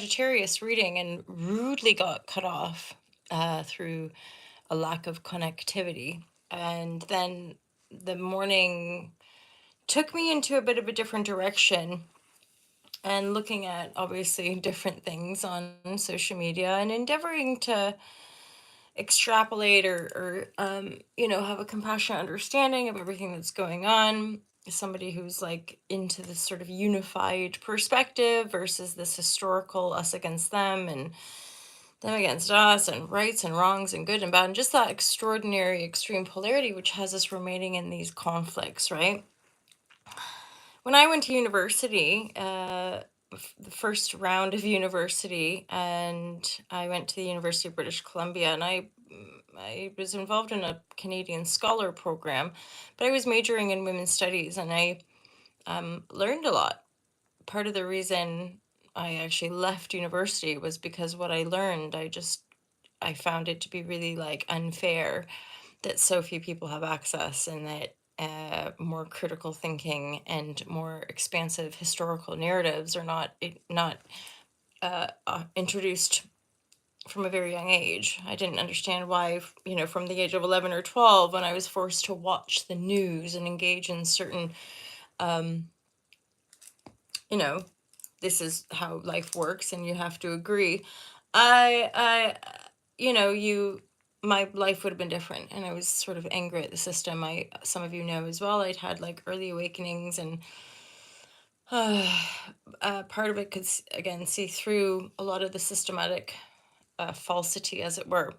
Sagittarius reading and rudely got cut off through a lack of connectivity. And then the morning took me into a bit of a different direction and looking at obviously different things on social media and endeavoring to extrapolate or have a compassionate understanding of everything that's going on. Somebody who's like into this sort of unified perspective versus this historical us against them and them against us and rights and wrongs and good and bad and just that extraordinary extreme polarity which has us remaining in these conflicts, right? When I went to university, the first round of university, and I went to the University of British Columbia, and I was involved in a Canadian Scholar program, but I was majoring in women's studies, and I learned a lot. Part of the reason I actually left university was because what I learned, I found it to be really like unfair that so few people have access and that more critical thinking and more expansive historical narratives are not introduced from a very young age. I didn't understand why, from the age of 11 or 12, when I was forced to watch the news and engage in certain, um, you know, this is how life works and you have to agree. I, you, my life would have been different. And I was sort of angry at the system. Some of you know as well, I'd had like early awakenings and part of it could, again, see through a lot of the systematic falsity, as it were.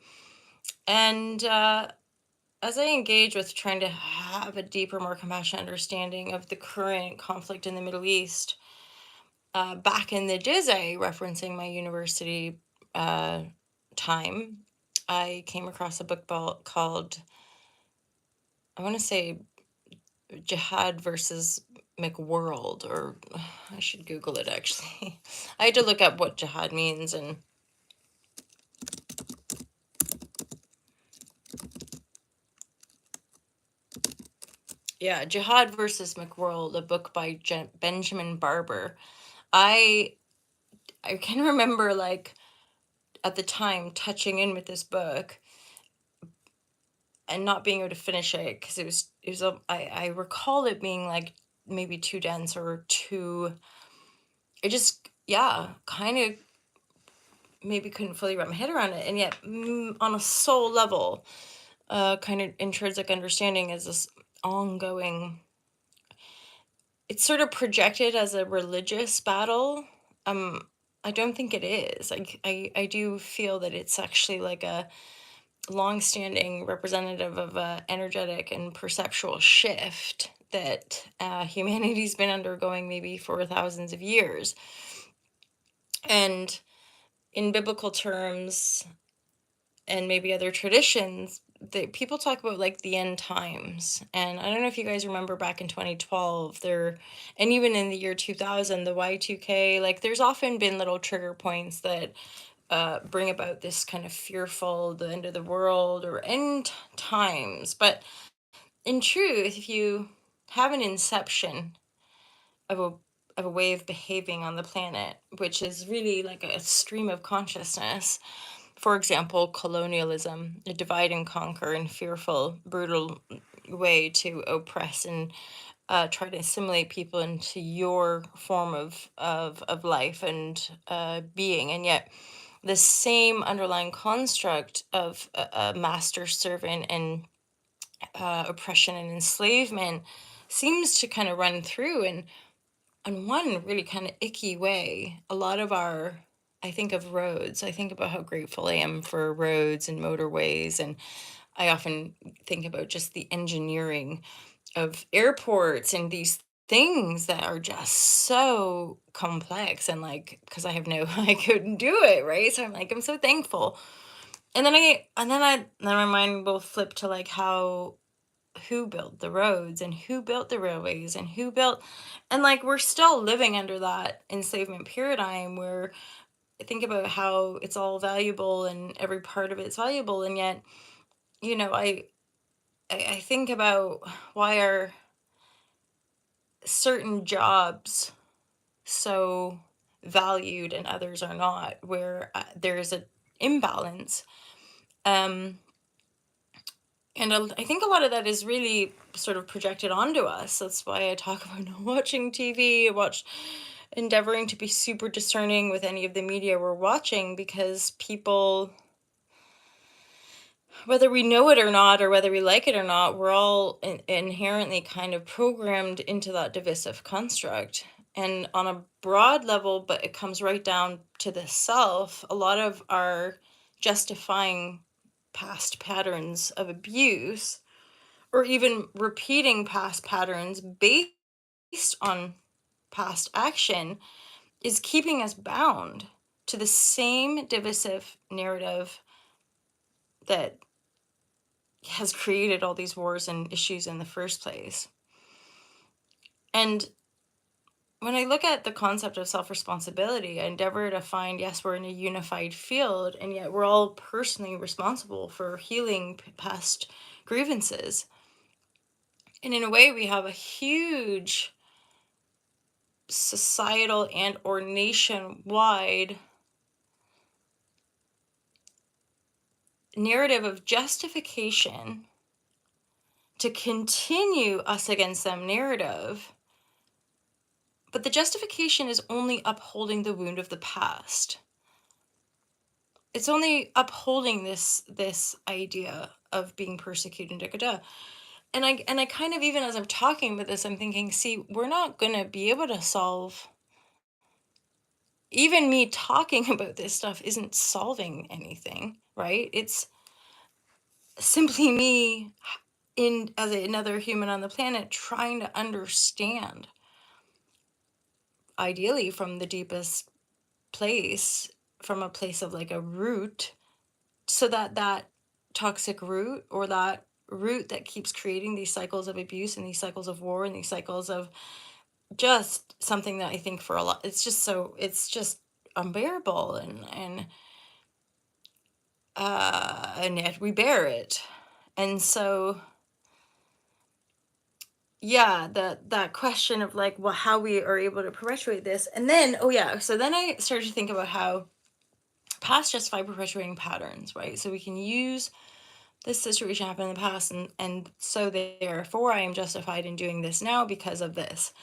And as I engage with trying to have a deeper, more compassionate understanding of the current conflict in the Middle East, back in the day, referencing my university time, I came across a book called, I want to say, Jihad versus McWorld, or I should Google it actually. I had to look up what jihad means, and yeah, Jihad versus McWorld, a book by Benjamin Barber. I I can remember like at the time touching in with this book and not being able to finish it because I recall it being like maybe too dense or too, it just, yeah, kind of maybe couldn't fully wrap my head around it, and yet on a soul level, kind of intrinsic understanding is this ongoing, it's sort of projected as a religious battle. um I don't think it is. I do feel that it's actually like a long-standing representative of a energetic and perceptual shift that humanity's been undergoing maybe for thousands of years. And in biblical terms and maybe other traditions, that people talk about like the end times. And I don't know if you guys remember back in 2012 there, and even in the year 2000, the Y2K, like there's often been little trigger points that bring about this kind of fearful, the end of the world or end times. But in truth, if you have an inception of a way of behaving on the planet, which is really like a stream of consciousness, for example, colonialism, a divide and conquer and fearful, brutal way to oppress and try to assimilate people into your form of life and being, and yet the same underlying construct of a master servant and oppression and enslavement seems to kind of run through. And on one really kind of icky way, a lot of our, I think of roads, I think about how grateful I am for roads and motorways. And I often think about just the engineering of airports and these things that are just so complex, and like because I have no I couldn't do it, right? So I'm like, I'm so thankful. And then my mind will flip to like how, who built the roads and who built the railways and who built, and like we're still living under that enslavement paradigm where I think about how it's all valuable and every part of it's valuable, and yet, you know i I think about why are certain jobs so valued and others are not, where there is an imbalance. Um, and I think a lot of that is really sort of projected onto us. That's why I talk about not watching TV, endeavoring to be super discerning with any of the media we're watching, because people, whether we know it or not, or whether we like it or not, we're all inherently kind of programmed into that divisive construct. And on a broad level, but it comes right down to the self, a lot of our justifying past patterns of abuse, or even repeating past patterns based on past action, is keeping us bound to the same divisive narrative that has created all these wars and issues in the first place. And when I look at the concept of self responsibility, I endeavor to find, yes, we're in a unified field, and yet we're all personally responsible for healing past grievances. And in a way, we have a huge societal and or nationwide narrative of justification to continue us against them narrative, but the justification is only upholding the wound of the past. It's only upholding this idea of being persecuted, da, da, da. And I kind of, even as I'm talking about this, I'm thinking, see, we're not gonna be able to solve, even me talking about this stuff isn't solving anything, right? It's simply me in as another human on the planet trying to understand, ideally from the deepest place, from a place of like a root, so that that toxic root, or that root that keeps creating these cycles of abuse and these cycles of war and these cycles of just something that I think for a lot, it's just unbearable, and yet we bear it. And so, yeah, that question of like, well, how we are able to perpetuate this. And then, oh yeah, so then I started to think about how past justify perpetuating patterns, right? So we can use this situation happened in the past, and so therefore I am justified in doing this now because of this.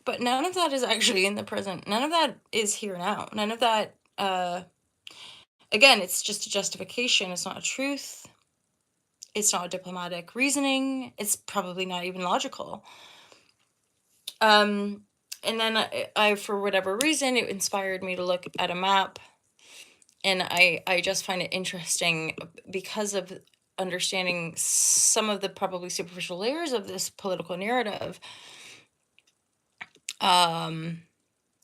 But none of that is actually in the present. None of that is here now. None of that, again, it's just a justification. It's not a truth. It's not a diplomatic reasoning. It's probably not even logical. And then I, for whatever reason, it inspired me to look at a map, and I just find it interesting because of understanding some of the probably superficial layers of this political narrative. And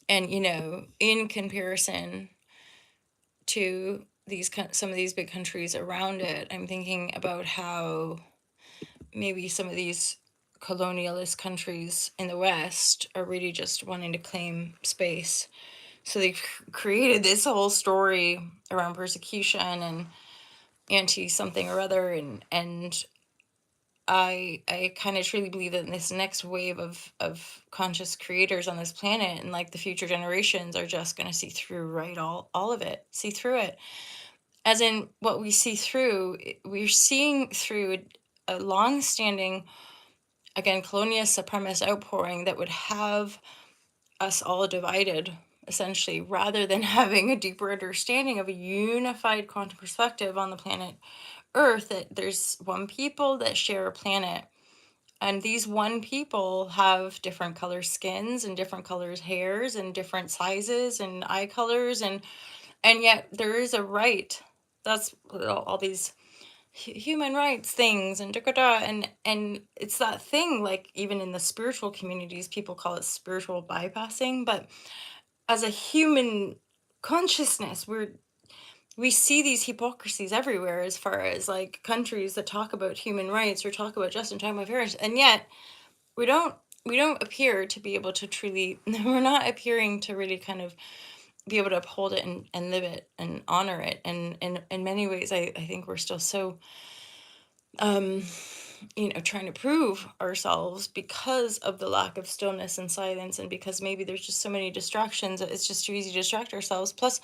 in comparison to some of these big countries around it, I'm thinking about how maybe some of these colonialist countries in the West are really just wanting to claim space. So they've created this whole story around persecution and anti something or other, and I kind of truly believe that this next wave of conscious creators on this planet, and like the future generations, are just going to see through, right, all of it, see through it. As in, what we see through, we're seeing through a long-standing, again, colonialist supremacist outpouring that would have us all divided, essentially, rather than having a deeper understanding of a unified quantum perspective on the planet Earth, that there's one people that share a planet, and these one people have different color skins and different colors hairs and different sizes and eye colors, and yet there is a right. That's all these human rights things and and it's that thing, like even in the spiritual communities people call it spiritual bypassing, but as a human consciousness, we see these hypocrisies everywhere, as far as like countries that talk about human rights or talk about just in time affairs, and yet we don't we don't appear to be able to truly we're not appearing to really kind of be able to uphold it and live it and honor it. And in many ways, I think we're still so trying to prove ourselves because of the lack of stillness and silence, and because maybe there's just so many distractions that it's just too easy to distract ourselves. Plus,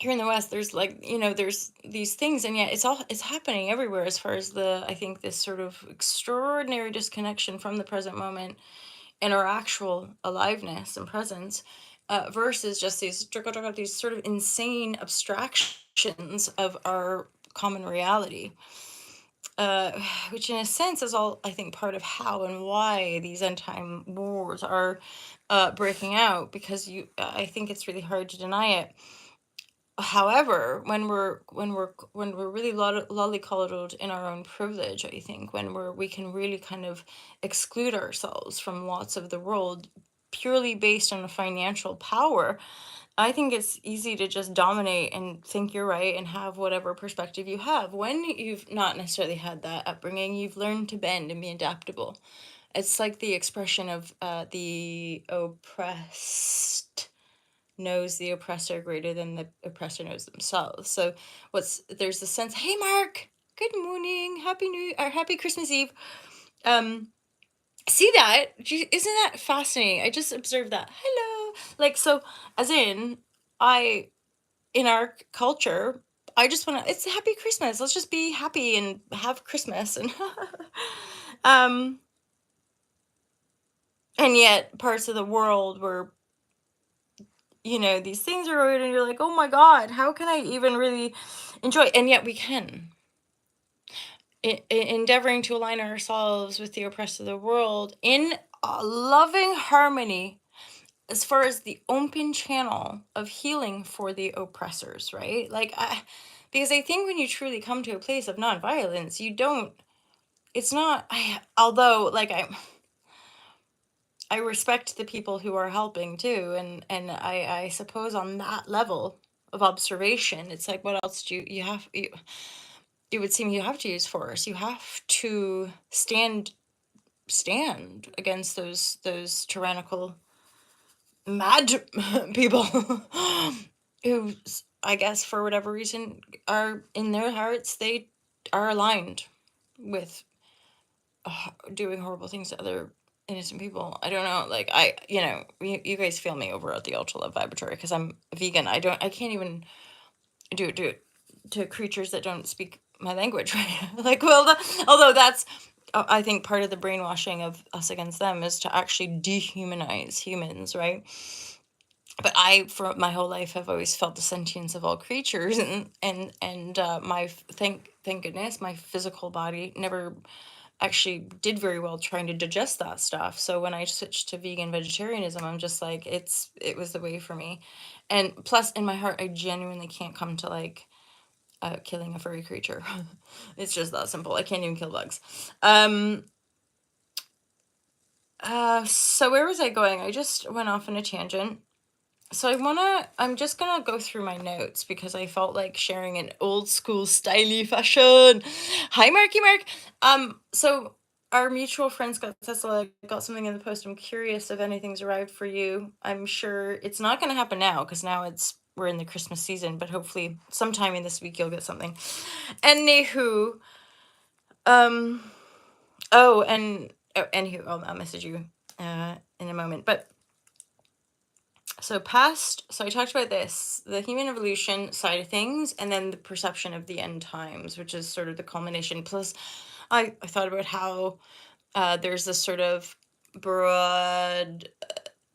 here in the West, there's like, there's these things, and yet it's happening everywhere, as far as I think this sort of extraordinary disconnection from the present moment and our actual aliveness and presence, versus just these sort of insane abstractions of our common reality, uh, which in a sense is all, I think, part of how and why these end time wars are breaking out, because I think it's really hard to deny it. However, when we're really lollycoddled in our own privilege, I think when we can really kind of exclude ourselves from lots of the world purely based on a financial power, I think it's easy to just dominate and think you're right and have whatever perspective you have. When you've not necessarily had that upbringing, you've learned to bend and be adaptable. It's like the expression of the oppressed knows the oppressor greater than the oppressor knows themselves. So there's the sense, hey Mark, good morning, happy new or happy Christmas Eve. Um, see that? Isn't that fascinating? I just observed that. Hello. Like, so, as in our culture, I just want to, it's happy Christmas. Let's just be happy and have Christmas. Um, and yet parts of the world where, these things are out and you're like, oh my God, how can I even really enjoy? And yet we can. Endeavoring to align ourselves with the oppressed of the world in a loving harmony, as far as the open channel of healing for the oppressors, right? Because I think when you truly come to a place of nonviolence, it's not, although, like, I respect the people who are helping too, and I suppose on that level of observation, it's like, what else do it would seem you have to use force. You have to stand against those tyrannical mad people who, I guess, for whatever reason, are in their hearts, they are aligned with doing horrible things to other innocent people. I don't know, like, you guys feel me over at the Ultra Love Laboratory because I'm vegan. I can't even do it to creatures that don't speak my language, right? Like, well, although that's, I think, part of the brainwashing of us against them is to actually dehumanize humans, right? But I, for my whole life, have always felt the sentience of all creatures, and my thank goodness, my physical body never actually did very well trying to digest that stuff. So when I switched to vegan vegetarianism, I'm just like, it was the way for me. And plus, in my heart, I genuinely can't come to, like, killing a furry creature. It's just that simple. I can't even kill bugs. So where was I going? I just went off on a tangent. So I'm just gonna go through my notes because I felt like sharing an old school styly fashion. Hi, Marky Mark. So our mutual friend Scott Cecil got something in the post. I'm curious if anything's arrived for you. I'm sure it's not gonna happen now because now we're in the Christmas season, but hopefully sometime in this week you'll get something. Anywho, I'll message you in a moment. But so I talked about the human evolution side of things, and then the perception of the end times, which is sort of the culmination. Plus, I thought about how there's this sort of broad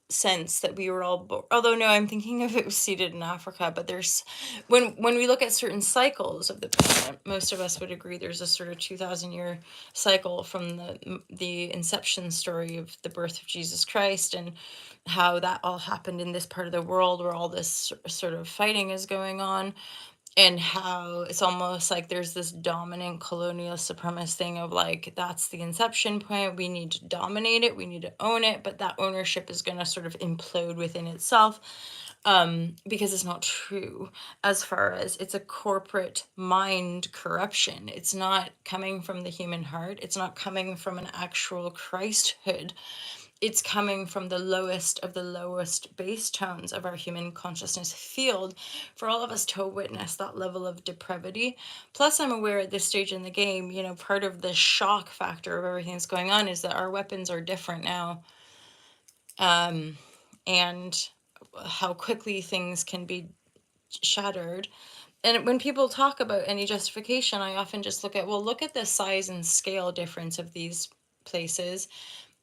sense that we were all although no, I'm thinking of it was seated in Africa, but there's when we look at certain cycles of the planet, most of us would agree there's a sort of 2,000-year cycle from the inception story of the birth of Jesus Christ, and how that all happened in this part of the world where all this sort of fighting is going on, and how it's almost like there's this dominant colonial supremacist thing of, like, that's the inception point, we need to dominate it, we need to own it, but that ownership is going to sort of implode within itself, because it's not true, as far as it's a corporate mind corruption. It's not coming from the human heart, it's not coming from an actual Christhood. it's coming from the lowest of the lowest base tones of our human consciousness field for all of us to witness that level of depravity. Plus, I'm aware at this stage in the game, part of the shock factor of everything that's going on is that our weapons are different now. And how quickly things can be shattered. And when people talk about any justification, I often just look at the size and scale difference of these places,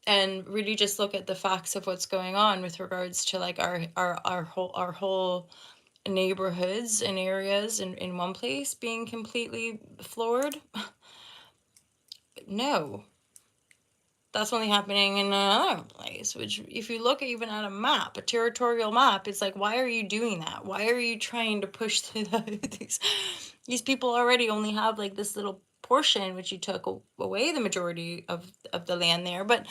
and really just look at the facts of what's going on with regards to like our whole neighborhoods and areas in one place being completely floored. No, that's only happening in another place, which if you look even at a map, a territorial map, it's like, why are you doing that? Why are you trying to push through these people already only have like this little portion, which you took away the majority of the land there. But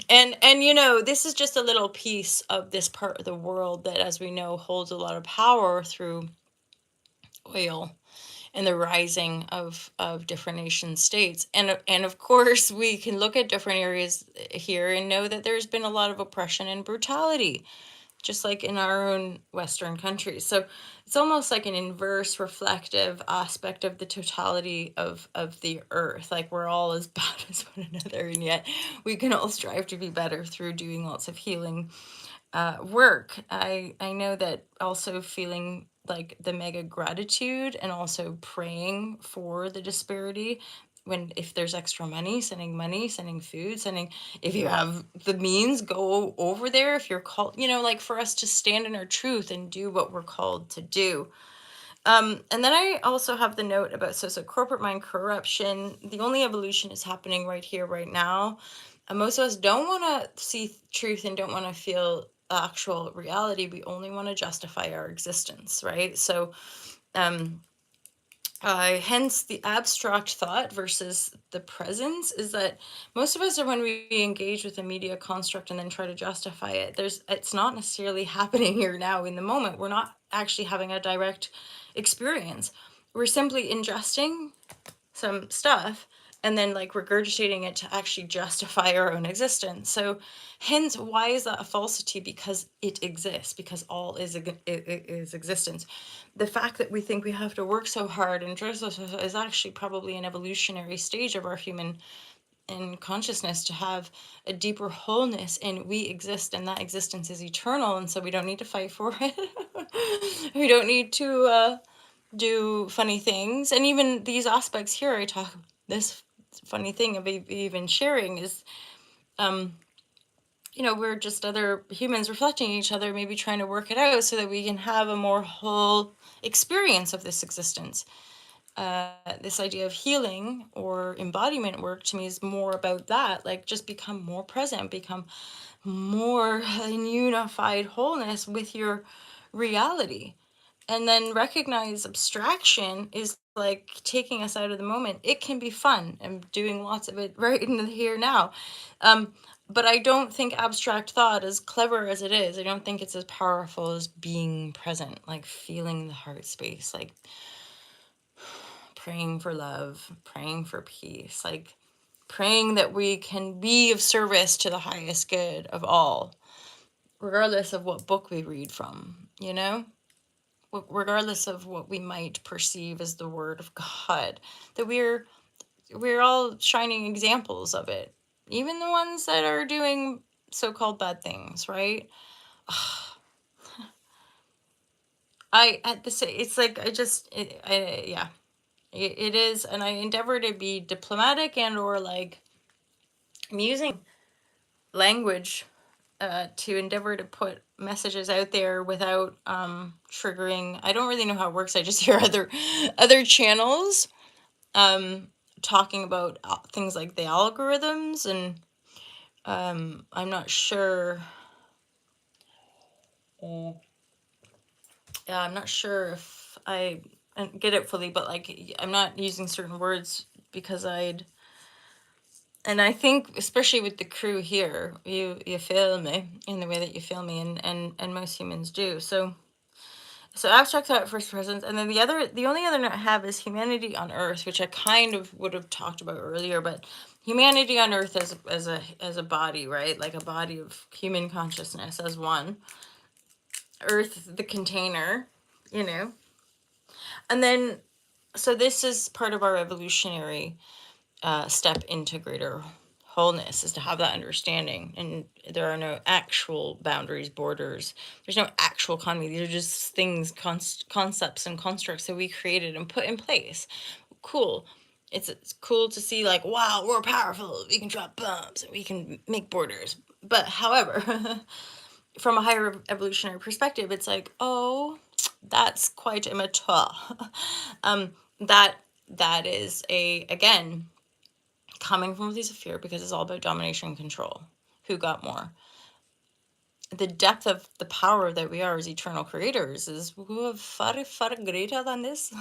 and this is just a little piece of this part of the world that, as we know, holds a lot of power through oil and the rising of different nation states. And of course we can look at different areas here and know that there's been a lot of oppression and brutality, just like in our own Western countries. So it's almost like an inverse reflective aspect of the totality of the earth. Like we're all as bad as one another, and yet we can all strive to be better through doing lots of healing work. I know that also feeling like the mega gratitude and also praying for the disparity, when if there's extra money, sending food, sending, if you have the means, go over there. If you're called, like for us to stand in our truth and do what we're called to do. And then I also have the note about, so corporate mind corruption, the only evolution is happening right here, right now. And most of us don't want to see truth and don't want to feel actual reality. We only want to justify our existence, right? So, hence the abstract thought versus the presence is that most of us are, when we engage with a media construct and then try to justify it, it's not necessarily happening here now in the moment. We're not actually having a direct experience. We're simply ingesting some stuff and then like regurgitating it to actually justify our own existence. So hence, why is that a falsity? Because it exists, because all is existence. The fact that we think we have to work so hard and is actually probably an evolutionary stage of our human and consciousness, to have a deeper wholeness, and we exist and that existence is eternal, and so we don't need to fight for it. We don't need to do funny things. And even these aspects here, I talk, this funny thing of even sharing is, we're just other humans reflecting each other, maybe trying to work it out so that we can have a more whole experience of this existence. This idea of healing or embodiment work to me is more about that, like just become more present, become more in unified wholeness with your reality. And then recognize abstraction is like taking us out of the moment. It can be fun and doing lots of it right in the here now. But I don't think abstract thought, as clever as it is, I don't think it's as powerful as being present, like feeling the heart space, like praying for love, praying for peace, like praying that we can be of service to the highest good of all, regardless of what book we read from, regardless of what we might perceive as the word of God, that we're all shining examples of it, even the ones that are doing so-called bad things, right? I at the same, it's like yeah, it is, and I endeavor to be diplomatic and or like I'm using language to endeavor to put messages out there without triggering. I don't really know how it works. I just hear other channels talking about things like the algorithms, and I'm not sure. Yeah, I'm not sure if I get it fully, but like I'm not using certain words because and I think especially with the crew here, you feel me in the way that you feel me, and most humans do. So abstract thought, first presence, and then the only other note I have is humanity on Earth, which I kind of would have talked about earlier, but humanity on Earth as a body, right? Like a body of human consciousness as one. Earth, the container, you know. And then, so this is part of our evolutionary step into greater wholeness, is to have that understanding. And there are no actual boundaries, borders. There's no actual economy. These are just things, concepts and constructs that we created and put in place. Cool. It's cool to see, like, wow, we're powerful. We can drop bombs and we can make borders. But however, from a higher evolutionary perspective, it's like, oh, that's quite immature. um, that that is again, coming from a place of fear, because it's all about domination and control. Who got more? The depth of the power that we are as eternal creators is far, far greater than this.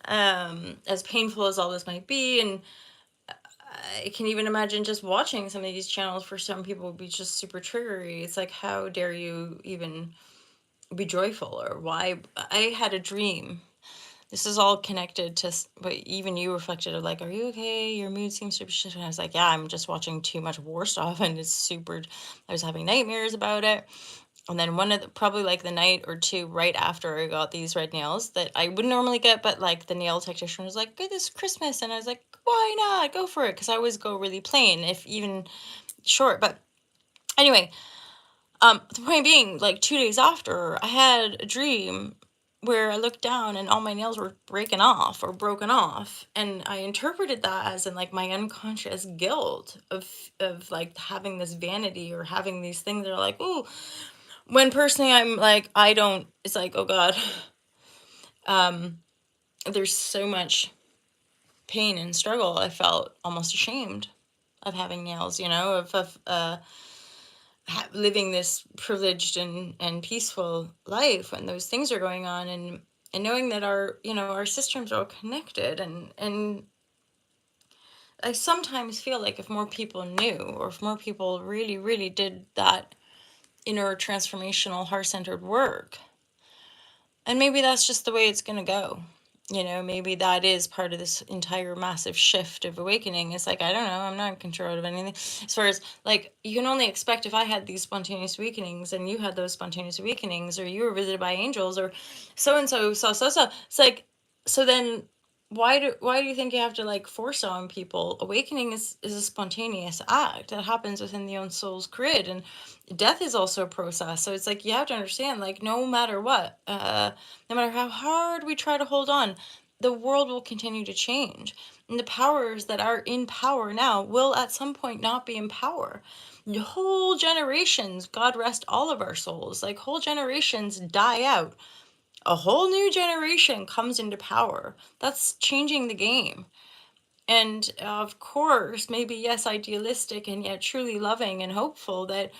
As painful as all this might be, and I can even imagine just watching some of these channels for some people would be just super triggery. It's like, how dare you even be joyful? Or why? I had a dream. This is all connected to what even you reflected of, like, are you okay? Your mood seems to be shifting. I was like, yeah, I'm just watching too much war stuff, and it's super. I was having nightmares about it. And then probably like the night or two right after I got these red nails that I wouldn't normally get, but like the nail technician was like, good, this Christmas. And I was like, why not? Go for it. Because I always go really plain, if even short. But anyway, the point being, like 2 days after, I had a dream where I looked down and all my nails were breaking off or broken off, and I interpreted that as in like my unconscious guilt of like having this vanity or having these things that are like, ooh. When personally I'm like, I don't. It's like, oh God, there's so much pain and struggle. I felt almost ashamed of having nails, of living this privileged and peaceful life when those things are going on, and knowing that our systems are all connected, and I sometimes feel like if more people knew, or if more people really, really did that inner transformational heart-centered work, and maybe that's just the way it's going to go. Maybe that is part of this entire massive shift of awakening. It's like, I don't know, I'm not in control of anything. As far as, like, you can only expect, if I had these spontaneous awakenings and you had those spontaneous awakenings, or you were visited by angels, or so-and-so so. It's like, so then why do you think you have to, like, force on people? Awakening is a spontaneous act that happens within the own soul's grid, and death is also a process. So it's like, you have to understand, like, no matter what, no matter how hard we try to hold on, the world will continue to change, and the powers that are in power now will at some point not be in power. Whole generations, God rest all of our souls, like, whole generations die out, a whole new generation comes into power. That's changing the game. And of course, maybe, yes, idealistic, and yet truly loving and hopeful that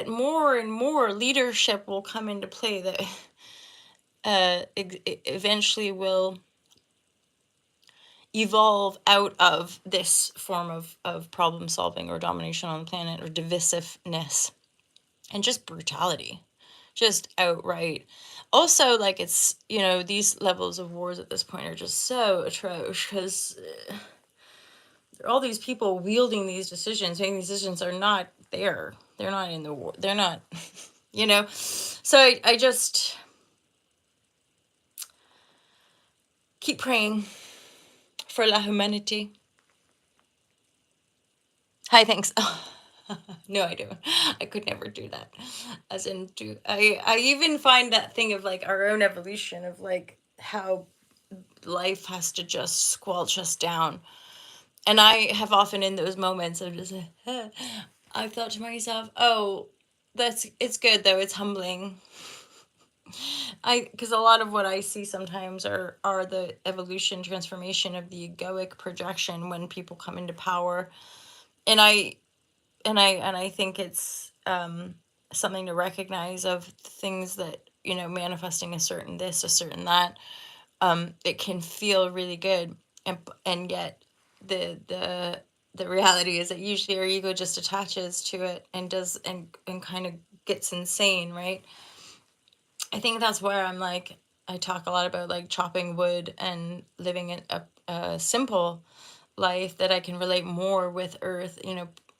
more and more leadership will come into play, that eventually will evolve out of this form of problem solving or domination on the planet, or divisiveness, and just brutality, just outright. Also, like, it's, these levels of wars at this point are just so atrocious, because there are all these people wielding these decisions, making these decisions, are not there. They're not in the war. They're not, So I just keep praying for la humanity. Hi, thanks. No, I don't. I could never do that. As in, I even find that thing of, like, our own evolution, of, like, how life has to just squelch us down. And I have often, in those moments, of just, I've thought to myself, oh, it's good though. It's humbling. Because a lot of what I see sometimes are the evolution, transformation of the egoic projection when people come into power. And I think it's something to recognize, of things that, manifesting a certain this, a certain that. It can feel really good, and yet the reality is that usually our ego just attaches to it and does, and kind of gets insane, right? I think that's where I'm like, I talk a lot about, like, chopping wood and living a simple life that I can relate more with Earth,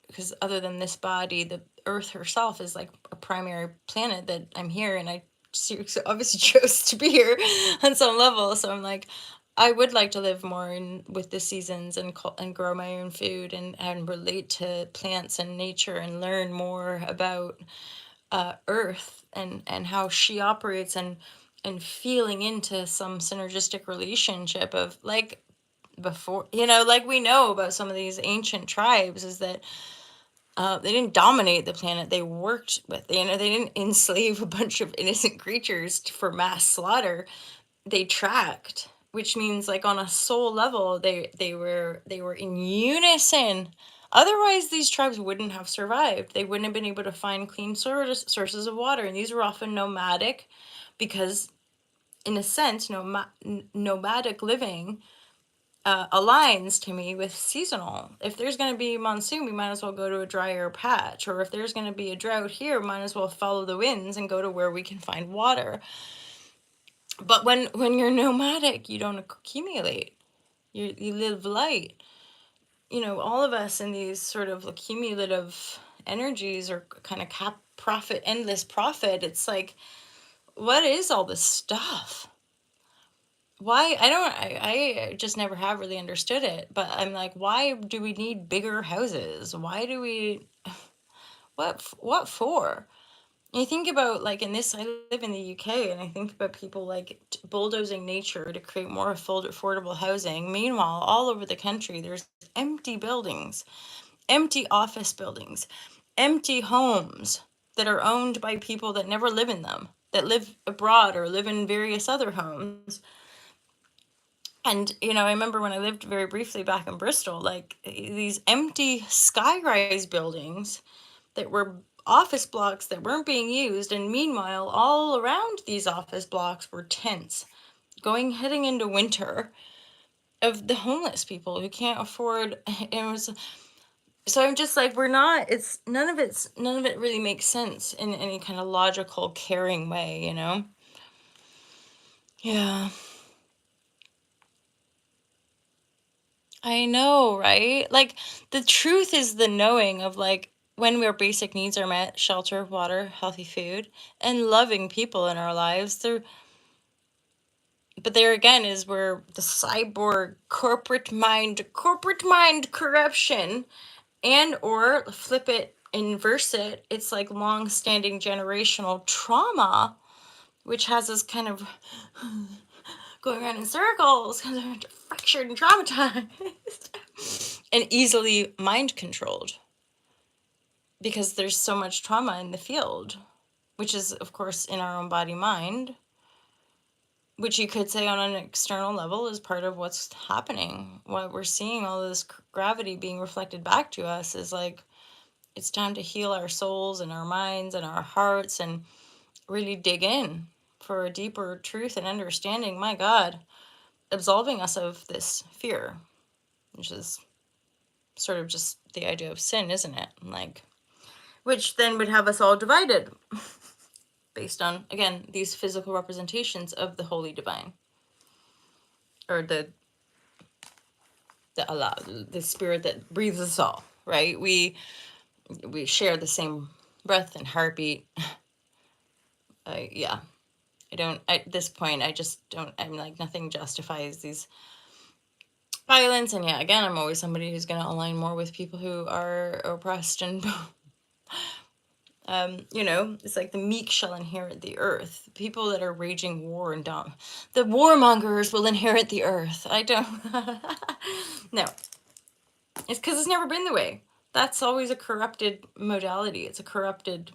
because other than this body, the Earth herself is like a primary planet that I'm here, and I obviously chose to be here on some level. So I'm like, I would like to live more in with the seasons and grow my own food and relate to plants and nature and learn more about Earth and how she operates and feeling into some synergistic relationship of like before, like we know about some of these ancient tribes is that they didn't dominate the planet, they worked with, they didn't enslave a bunch of innocent creatures for mass slaughter. They tracked, which means like on a soul level they were in unison. Otherwise these tribes wouldn't have survived. They wouldn't have been able to find clean sources of water, and these were often nomadic because in a sense nomadic living aligns to me with seasonal. If there's going to be monsoon, we might as well go to a drier patch. Or if there's going to be a drought here, might as well follow the winds and go to where we can find water. But when you're nomadic, you don't accumulate. You live light. All of us in these sort of cumulative energies or kind of endless profit. It's like, what is all this stuff? Why? I just never have really understood it, but I'm like, why do we need bigger houses? Why do we, what for? And you think about like I live in the UK, and I think about people like bulldozing nature to create more affordable housing. Meanwhile, all over the country, there's empty buildings, empty office buildings, empty homes that are owned by people that never live in them, that live abroad or live in various other homes. And, I remember when I lived very briefly back in Bristol, like these empty skyrise buildings that were office blocks that weren't being used. And meanwhile, all around these office blocks were tents heading into winter of the homeless people who can't afford. It was, so I'm just like, none of it really makes sense in any kind of logical, caring way. Yeah. I know, right? Like the truth is the knowing of like when our basic needs are met, shelter, water, healthy food, and loving people in our lives. But there again is where the cyborg corporate mind corruption, and or flip it, inverse it. It's like long-standing generational trauma, which has us kind of going around in circles because they're fractured and traumatized and easily mind controlled because there's so much trauma in the field, which is of course in our own body mind, which you could say on an external level is part of what's happening. What we're seeing, all this gravity being reflected back to us, is like it's time to heal our souls and our minds and our hearts and really dig in for a deeper truth and understanding. My God, absolving us of this fear, which is sort of just the idea of sin, isn't it? Like, which then would have us all divided based on, again, these physical representations of the holy divine, or the Allah, the spirit that breathes us all, right? We share the same breath and heartbeat. Yeah, I don't, at this point, I just don't, I'm like, nothing justifies these violence. And yeah, again, I'm always somebody who's going to align more with people who are oppressed and it's like the meek shall inherit the earth. People that are raging war and the warmongers will inherit the earth. I don't. No, it's because it's never been the way. That's always a corrupted modality. It's a corrupted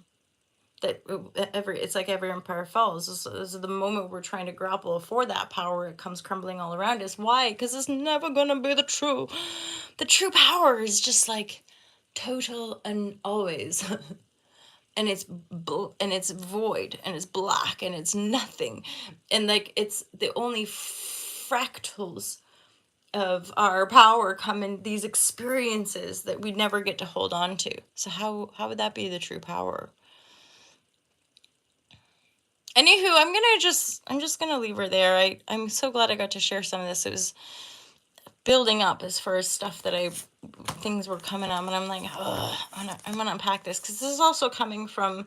it's like every empire falls. This is the moment we're trying to grapple for that power. It comes crumbling all around us. Why? Because it's never gonna be the true. The true power is just like total and always. And it's void and it's black and it's nothing, and like it's the only fractals of our power come in these experiences that we never get to hold on to. So how would that be the true power? Anywho, I'm just gonna leave her there. I'm so glad I got to share some of this. It was building up as far as stuff that things were coming up, and I'm like, ugh, I'm gonna unpack this, because this is also coming from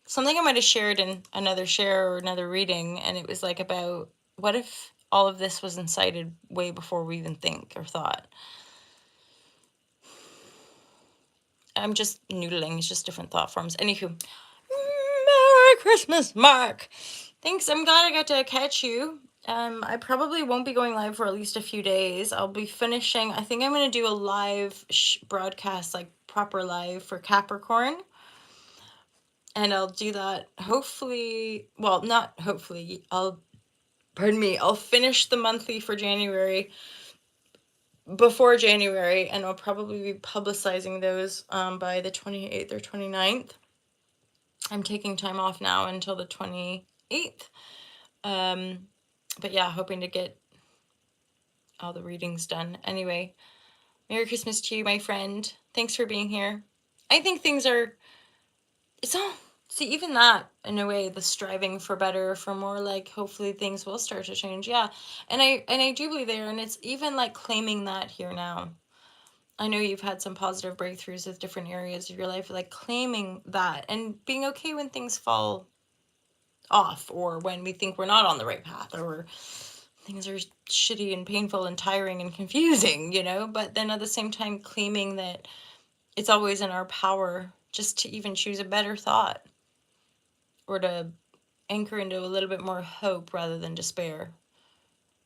something I might have shared in another share or another reading, and it was like about, what if all of this was incited way before we even think or thought? I'm just noodling. It's just different thought forms. Anywho, Merry Christmas, Mark. Thanks. I'm glad I got to catch you. I probably won't be going live for at least a few days. I'll be finishing. I think I'm going to do a live broadcast, like proper live for Capricorn. And I'll do that hopefully. Well, not hopefully. I'll finish the monthly for January before January, and I'll probably be publicizing those by the 28th or 29th. I'm taking time off now until the 28th. But yeah, hoping to get all the readings done. Anyway, Merry Christmas to you, my friend. Thanks for being here. I think things are, it's all, see, even that, in a way, the striving for better, for more, like, hopefully things will start to change. Yeah. And I do believe there, and it's even like claiming that here now. I know you've had some positive breakthroughs with different areas of your life, like claiming that and being okay when things fall off, or when we think we're not on the right path, or things are shitty and painful and tiring and confusing, but then at the same time claiming that it's always in our power just to even choose a better thought, or to anchor into a little bit more hope rather than despair.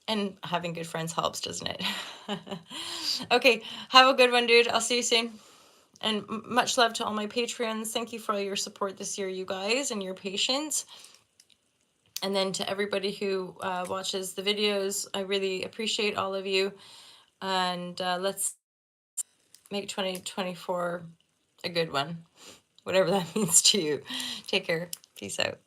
And having good friends helps, doesn't it? Okay, have a good one, dude. I'll see you soon. And much love to all my Patreons. Thank you for all your support this year, you guys, and your patience. And then to everybody who watches the videos, I really appreciate all of you. And let's make 2024 a good one, whatever that means to you. Take care. Peace out.